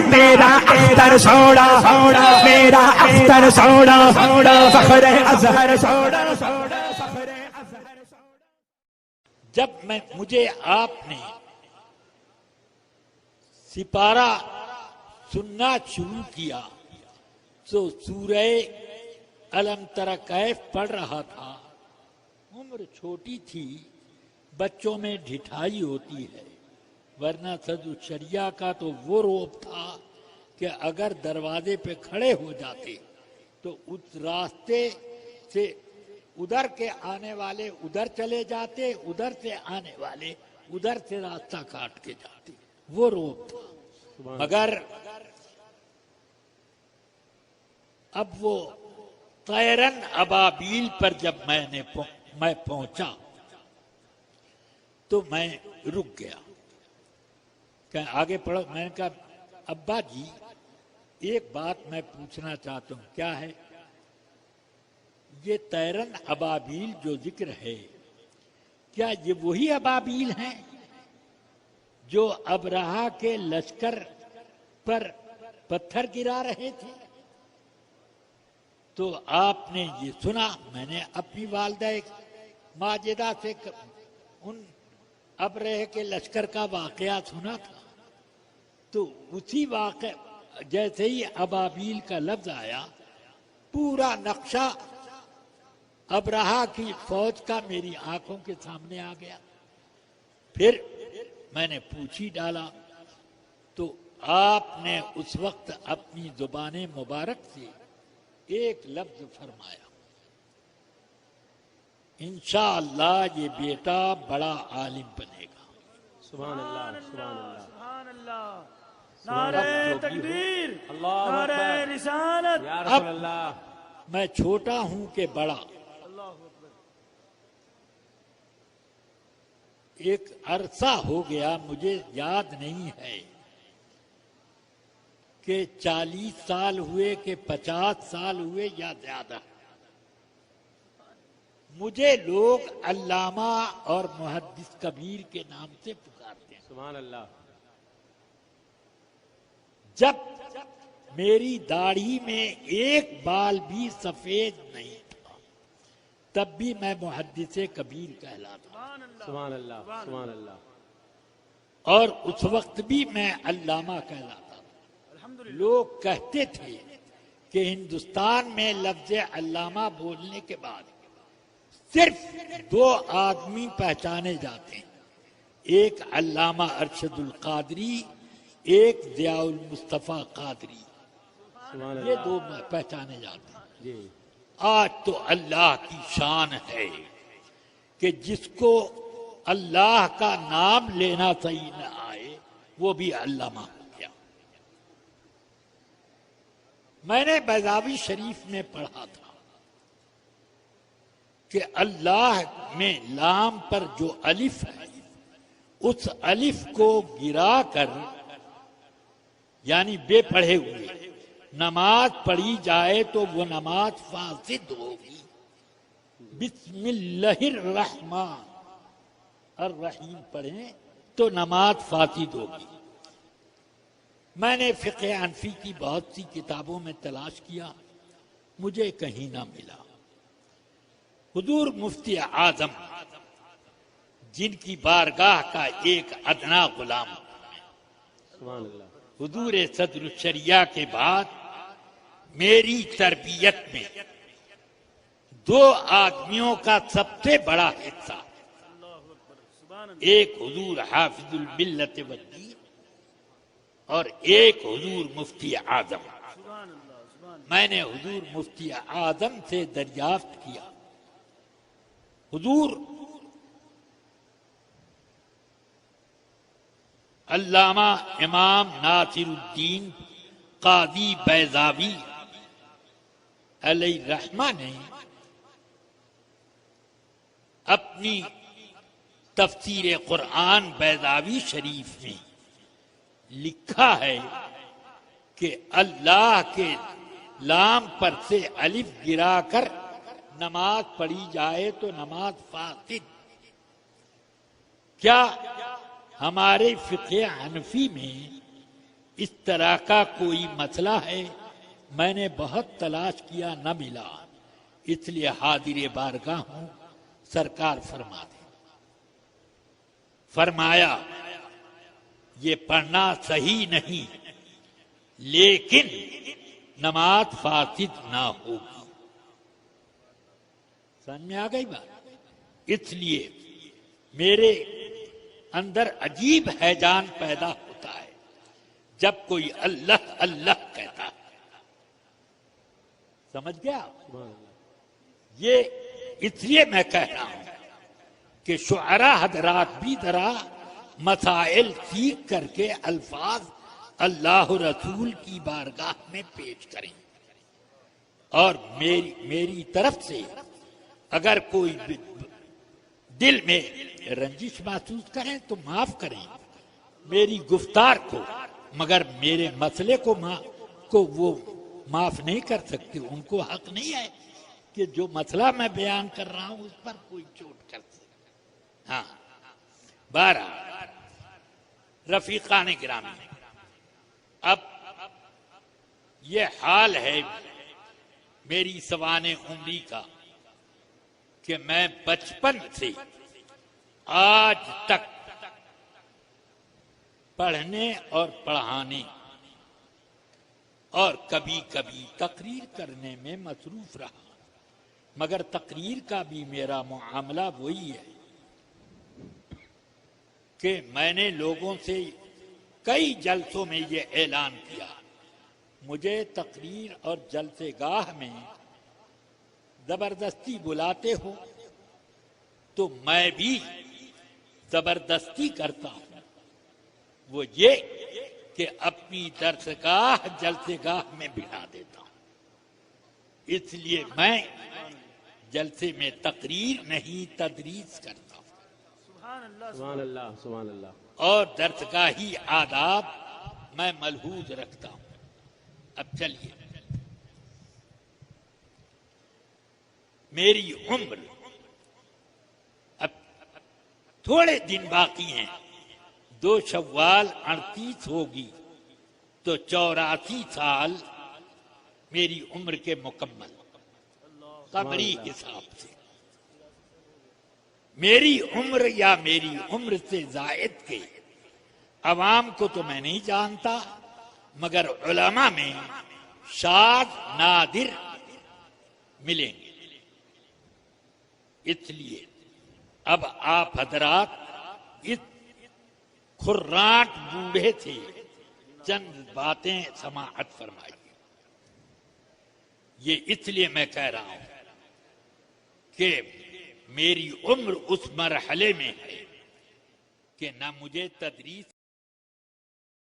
میرا اختر سوڑا میرا اختر سوڑا فخر ازہر سوڑا فخر ازہر سوڑا. جب مجھے آپ نے سپارہ سننا شروع کیا تو سورہ الم تر کیف پڑھ رہا تھا. عمر چھوٹی تھی، بچوں میں ڈھٹائی ہوتی ہے، ورنہ صدر الشریعہ کا تو وہ روب تھا کہ اگر دروازے پہ کھڑے ہو جاتے تو اس راستے سے ادھر کے آنے والے ادھر چلے جاتے، ادھر سے آنے والے ادھر سے راستہ کاٹ کے جاتے. وہ روب تھا. مگر اب وہ طیرن ابابیل پر جب میں پہنچا تو میں رک گیا کہ آگے پڑھو. میں نے کہا ابا جی ایک بات میں پوچھنا چاہتا ہوں. کیا ہے؟ یہ طیرن ابابیل جو ذکر ہے، کیا یہ وہی ابابیل ہیں جو ابرہہ کے لشکر پر پتھر گرا رہے تھے؟ تو آپ نے یہ سنا. میں نے اپنی والدہ ماجدہ سے ان ابرہہ کے لشکر کا واقعہ سنا تھا. تو اسی واقعہ جیسے ہی ابابیل کا لفظ آیا، پورا نقشہ ابرہہ کی فوج کا میری آنکھوں کے سامنے آ گیا. پھر میں نے پوچھ ہی ڈالا تو آپ نے اس وقت اپنی زبان مبارک سے ایک لفظ فرمایا، انشاءاللہ یہ بیٹا بڑا عالم بنے گا. سبحان اللہ سبحان اللہ سبحان اللہ. نعرہ تکبیر، نعرہ رسالت. یا رسول اللہ. میں چھوٹا ہوں کہ بڑا، ایک عرصہ ہو گیا، مجھے یاد نہیں ہے کہ 40 سال ہوئے کہ 50 سال ہوئے یا زیادہ. مجھے لوگ علامہ اور محدث کبیر کے نام سے پکارتے ہیں. سبحان اللہ. جب میری داڑھی میں ایک بال بھی سفید نہیں تھا تب بھی میں محدث کبیر کہلاتا. سبحان اللہ سبحان اللہ. اور اس وقت بھی میں علامہ کہلاتا. لوگ کہتے تھے کہ ہندوستان میں لفظ علامہ بولنے کے بعد صرف 2 آدمی پہچانے جاتے ہیں، ایک علامہ ارشد القادری، ایک ضیاء المصطفیٰ قادری. یہ 2 پہچانے جاتے ہیں. جی. آج تو اللہ کی شان ہے کہ جس کو اللہ کا نام لینا صحیح نہ آئے وہ بھی علامہ ہو گیا. میں نے بیضاوی شریف میں پڑھا تھا کہ اللہ میں لام پر جو الف ہے اس الف کو گرا کر یعنی بے پڑھے ہوئے نماز پڑھی جائے تو وہ نماز فاسد ہوگی. بسم اللہ الرحمن الرحیم پڑھیں تو نماز فاسد ہوگی. میں نے فقہ حنفی کی بہت سی کتابوں میں تلاش کیا، مجھے کہیں نہ ملا. حضور مفتی اعظم جن کی بارگاہ کا ایک ادنا غلام، سبحان اللہ. حضور صدر الشریعہ کے بعد میری تربیت میں 2 آدمیوں کا سب سے بڑا حصہ، ایک حضور حافظ الملت والدین اور ایک حضور مفتی اعظم. میں نے حضور مفتی اعظم سے دریافت کیا، حضور علامہ امام ناصر الدین قاضی بیضاوی علیہ الرحمہ نے اپنی تفسیر قرآن بیضاوی شریف میں لکھا ہے کہ اللہ کے لام پر سے الف گرا کر نماز پڑھی جائے تو نماز فاسد. کیا ہمارے فقہ حنفی میں اس طرح کا کوئی مسئلہ ہے، میں نے بہت تلاش کیا، نہ ملا، اس لیے حاضر بارگاہ ہوں، سرکار فرما دیں۔ فرمایا یہ پڑھنا صحیح نہیں، لیکن نماز فاسد نہ ہوگی۔ سمجھ میں آ گئی بات؟ اس لیے میرے اندر عجیب ہیجان پیدا ہوتا ہے جب کوئی اللہ اللہ کہتا ہے۔ سمجھ گیا؟ یہ اس لیے میں کہہ رہا ہوں کہ شعراء حضرات بھی ذرا مسائل سیکھ کر کے الفاظ اللہ رسول کی بارگاہ میں پیش کریں، اور میری طرف سے اگر کوئی دل میں رنجش محسوس کریں تو معاف کریں میری گفتار کو، مگر میرے مسئلے کو وہ معاف نہیں کر سکتے۔ ان کو حق نہیں ہے کہ جو مسئلہ میں بیان کر رہا ہوں اس پر کوئی چوٹ کر سکے۔ ہاں، 12 رفیقان گرامی، اب یہ حال ہے میری سوانح عمری کا کہ میں بچپن سے آج تک پڑھنے اور پڑھانے اور کبھی کبھی تقریر کرنے میں مصروف رہا، مگر تقریر کا بھی میرا معاملہ وہی ہے کہ میں نے لوگوں سے کئی جلسوں میں یہ اعلان کیا، مجھے تقریر اور جلسے گاہ میں زبردستی بلاتے ہو تو میں بھی زبردستی کرتا ہوں، وہ یہ کہ اپنی درسگاہ جلسے گاہ میں بٹھا دیتا ہوں۔ اس لیے میں جلسے میں تقریر نہیں تدریس کرتا ہوں، سبحان اللہ سبحان اللہ، اور درسگاہی آداب میں ملحوظ رکھتا ہوں۔ اب چلیے، میری عمر اب تھوڑے دن باقی ہیں، 2 شوال 38 ہوگی تو 84 سال میری عمر کے مکمل، قمری حساب سے۔ میری عمر یا میری عمر سے زائد کے عوام کو تو میں نہیں جانتا، مگر علماء میں شاذ نادر ملیں گے۔ اس لیے اب آپ حضرات اس کھراٹ بوڑھے سے چند باتیں سماعت فرمائیے۔ یہ اس لیے میں کہہ رہا ہوں کہ میری عمر اس مرحلے میں ہے کہ نہ مجھے تدریس